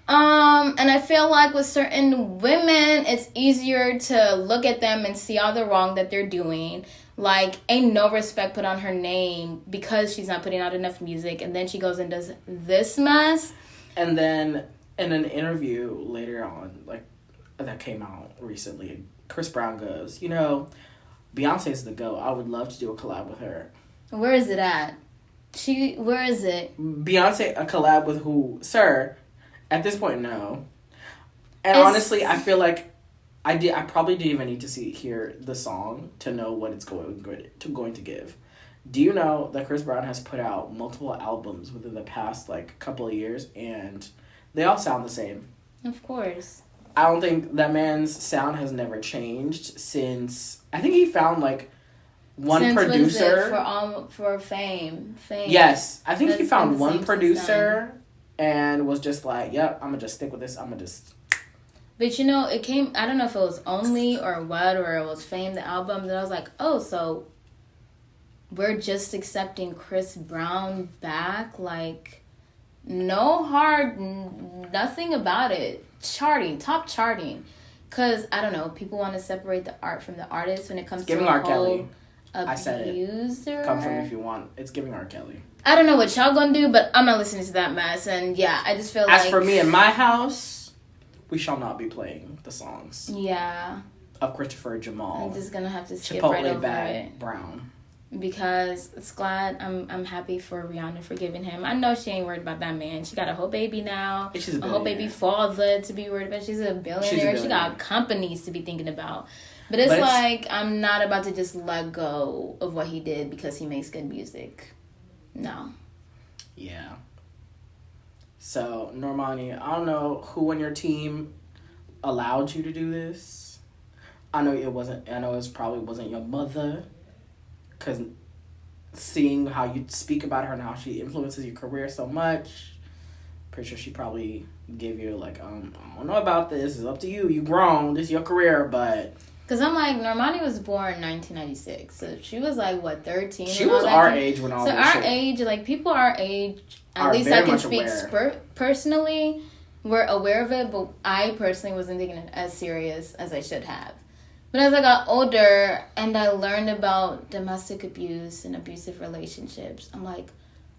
And I feel like with certain women, it's easier to look at them and see all the wrong that they're doing. Like, ain't no respect put on her name because she's not putting out enough music. And then she goes and does this mess. And then in an interview later on, like, that came out recently, Chris Brown goes, Beyonce's the GOAT. I would love to do a collab with her. Where is it at? Where is it? Beyonce, a collab with who? Sir, at this point, no. And honestly, I feel like I probably didn't even need to hear the song to know what it's going to give. Do you know that Chris Brown has put out multiple albums within the past like couple of years, and they all sound the same? Of course. I don't think that man's sound has never changed since I think he found like one producer for fame. Yes, I think he found one producer and was just like, "Yep, I'm gonna just stick with this. I'm gonna just." But you know, it came. I don't know if it was Only or what, or it was Fame, the album. That I was like, oh, so we're just accepting Chris Brown back, like no hard, nothing about it. Top charting. Cause I don't know, people want to separate the art from the artist when it comes to R. Kelly. Abuser. I said it. Come from me if you want. It's giving R. Kelly. I don't know what y'all gonna do, but I'm not listening to that mess. And yeah, I just feel like. As for me in my house, we shall not be playing the songs. Yeah. Of Christopher Jamal. I'm just gonna have to skip Chipotle right over Bad it. Brown. Because it's glad I'm happy for Rihanna for giving him. I know she ain't worried about that man. She got a whole baby now. She's a whole baby father to be worried about. She's a billionaire. She got companies to be thinking about. But it's like I'm not about to just let go of what he did because he makes good music. No. Yeah. So Normani, I don't know who on your team allowed you to do this. I know it probably wasn't your mother. Because seeing how you speak about her and how she influences your career so much, pretty sure she probably gave you like, I don't know about this. It's up to you. You grown. This is your career, but... Because I'm like, Normani was born in 1996. So she was like, what, 13? She was our age when all this shit... So our age, like people our age, at least I can speak personally, we're aware of it, but I personally wasn't taking it as serious as I should have. But as I got older and I learned about domestic abuse and abusive relationships, I'm like...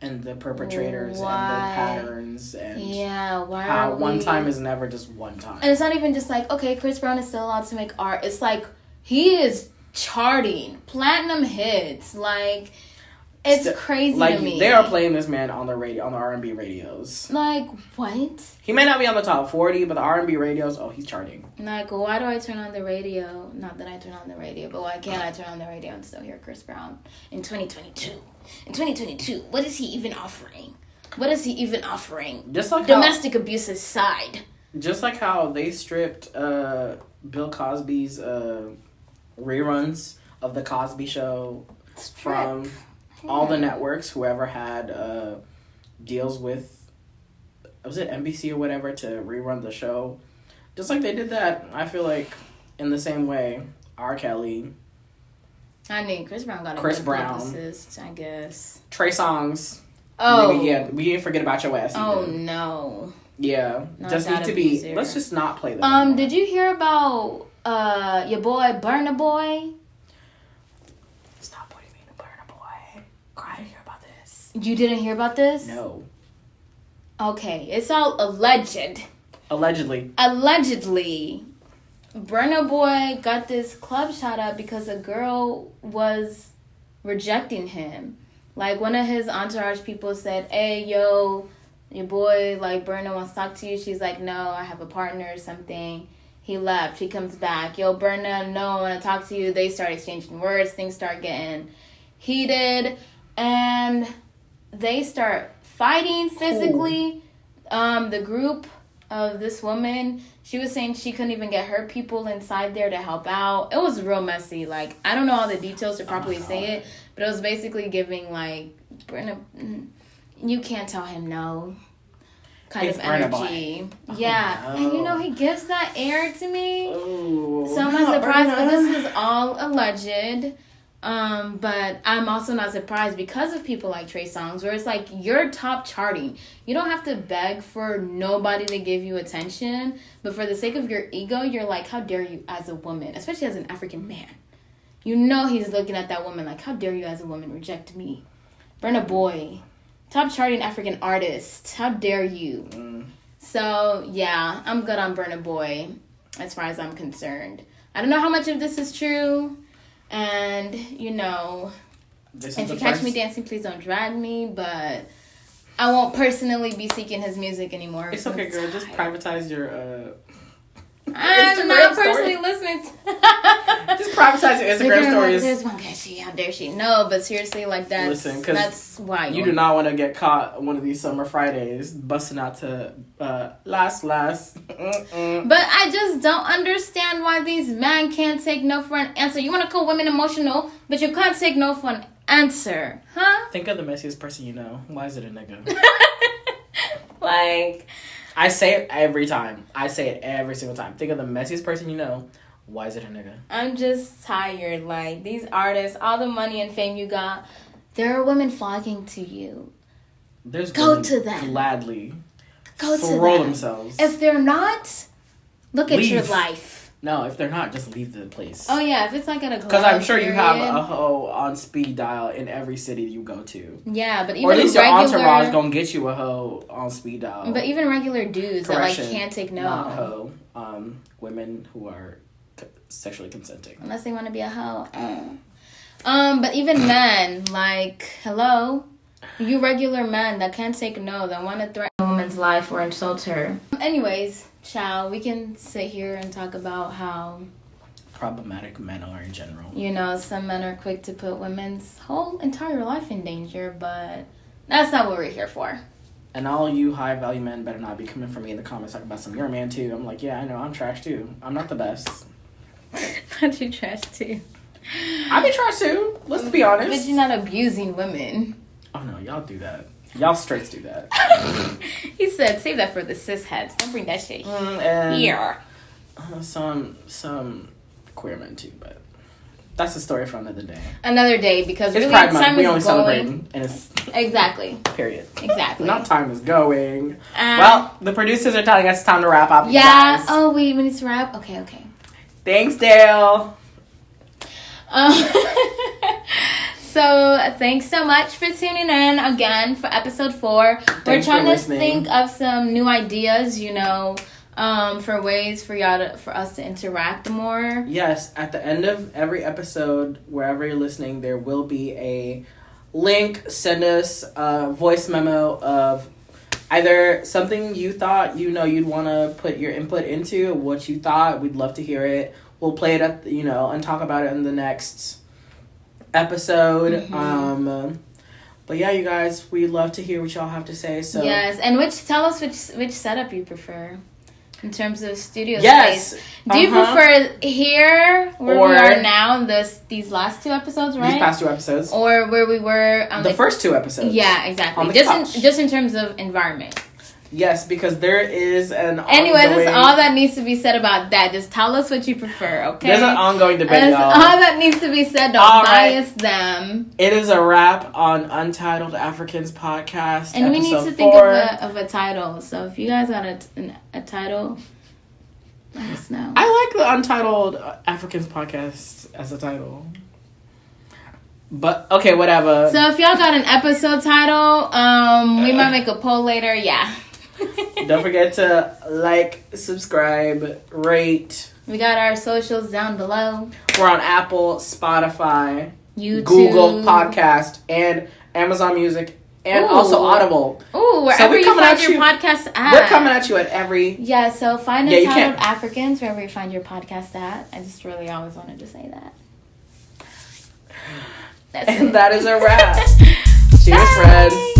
And the perpetrators and the patterns and... Yeah, why how one time is never just one time. And it's not even just like, okay, Chris Brown is still allowed to make art. It's like, he is charting platinum hits. Like... It's crazy to me. They are playing this man on the radio, on the R&B radios. Like, what? He may not be on the top 40, but the R&B radios, he's charting. Like, why do I turn on the radio? Not that I turn on the radio, but why can't I turn on the radio and still hear Chris Brown in 2022? In 2022, what is he even offering? Just like domestic abuse aside. Just like how they stripped Bill Cosby's reruns of The Cosby Show from... all the networks, whoever had deals with, was it NBC or whatever, to rerun the show. Just like they did that, I feel like, in the same way, R. Kelly. I mean, Chris Brown got a Chris good Brown, publicist, I guess. Trey Songz. Oh. We didn't forget about your ass either. Oh, no. Yeah. Just need to be, let's just not play that. Did you hear about your boy, Burna Boy? You didn't hear about this? No. Okay, it's all alleged. Allegedly. Burna Boy got this club shot up because a girl was rejecting him. Like, one of his entourage people said, hey, yo, your boy, like, Burna wants to talk to you. She's like, no, I have a partner or something. He left. He comes back. Yo, Burna, no, I want to talk to you. They start exchanging words. Things start getting heated. And... they start fighting physically. The group of this woman, she was saying she couldn't even get her people inside there to help out. It was real messy. Like, I don't know all the details to properly say it, but it was basically giving, like, Burna, you can't tell him no kind of energy. Yeah. No. And, he gives that air to me. Ooh, so I'm not surprised, but this is all alleged. But I'm also not surprised because of people like Trey Songz, where it's like, you're top charting. You don't have to beg for nobody to give you attention, but for the sake of your ego, you're like, how dare you as a woman, especially as an African man. He's looking at that woman like, how dare you as a woman reject me? Burna Boy, top charting African artist, how dare you? So, yeah, I'm good on Burna Boy as far as I'm concerned. I don't know how much of this is true. And, if you catch me dancing, please don't drag me. But I won't personally be seeking his music anymore. It's okay, girl. Just privatize your I'm not personally listening to just privatize your Instagram stories. There's one guy, how dare she? No, but seriously, like that's why you do not want to get caught one of these summer Fridays busting out to last. But I just don't understand why these men can't take no for an answer. You want to call women emotional, but you can't take no for an answer, huh? Think of the messiest person you know. Why is it a nigga? Like, I say it every time. I say it every single time. Think of the messiest person you know. Why is it a nigga? I'm just tired. Like, these artists, all the money and fame you got, there are women flocking to you. Go to them. Gladly. Go to them. Throw themselves. If they're not, look at your life. No, if they're not, just leave the place. Oh, yeah. If it's like at a club. Because I'm sure you have a hoe on speed dial in every city you go to. Yeah, but even or at least your entourage gonna get you a hoe on speed dial. But even regular dudes that like can't take no. Not hoe. Women who are sexually consenting. Unless they want to be a hoe. But even men, like, hello? You regular men that can't take no, that want to threaten a woman's life or insult her. Anyways, child, we can sit here and talk about how problematic men are in general. You know, some men are quick to put women's whole entire life in danger, but that's not what we're here for. And all you high value men better not be coming for me in the comments talking about you're a man too. I'm like, yeah, I know, I'm trash too. I'm not the best. Aren't you trash too? I be trash too. Let's be honest. But you're not abusing women. Oh no, y'all do that. Y'all straights do that. He said, save that for the cis heads. Don't bring that shit here. Some queer men too, but that's a story for another day. Another day, because it's really Pride Month. Time we is only going. Celebrating, and it's exactly. Period. Exactly. Not time is going. Well, the producers are telling us it's time to wrap up. Yeah. Guys. Oh, we need to wrap. Okay. Thanks, Dale. So, thanks so much for tuning in again for episode 4. We're trying to think of some new ideas, you know, for ways for us to interact more. Yes, at the end of every episode, wherever you're listening, there will be a link. Send us a voice memo of either something you thought, you'd want to put your input into, what you thought. We'd love to hear it. We'll play it up, and talk about it in the next episode. Mm-hmm. But yeah, you guys, we'd love to hear what y'all have to say. So yes, and tell us which setup you prefer in terms of studio space. Do you prefer here where we are now, these last 2 episodes, right? These past 2 episodes, or where we were on the first 2 episodes? Yeah, exactly. Just in terms of environment. Yes, because there is an Anyway, that's all that needs to be said about that. Just tell us what you prefer, okay? There's an ongoing debate, that's y'all. All that needs to be said. Don't bias them. It is a wrap on Untitled Africans podcast. And we need to think of a title. So if you guys got a title, let us know. I like the Untitled Africans podcast as a title. But, okay, whatever. So if y'all got an episode title, we might make a poll later. Yeah. Don't forget to like, subscribe, rate. We got our socials down below. We're on Apple, Spotify, YouTube, Google Podcast, and Amazon Music, and also Audible. Ooh, wherever you find your podcast at. We're coming at you at every... Yeah, so find Untitled Africans wherever you find your podcast at. I just really always wanted to say that. And that is a wrap. Cheers, friends.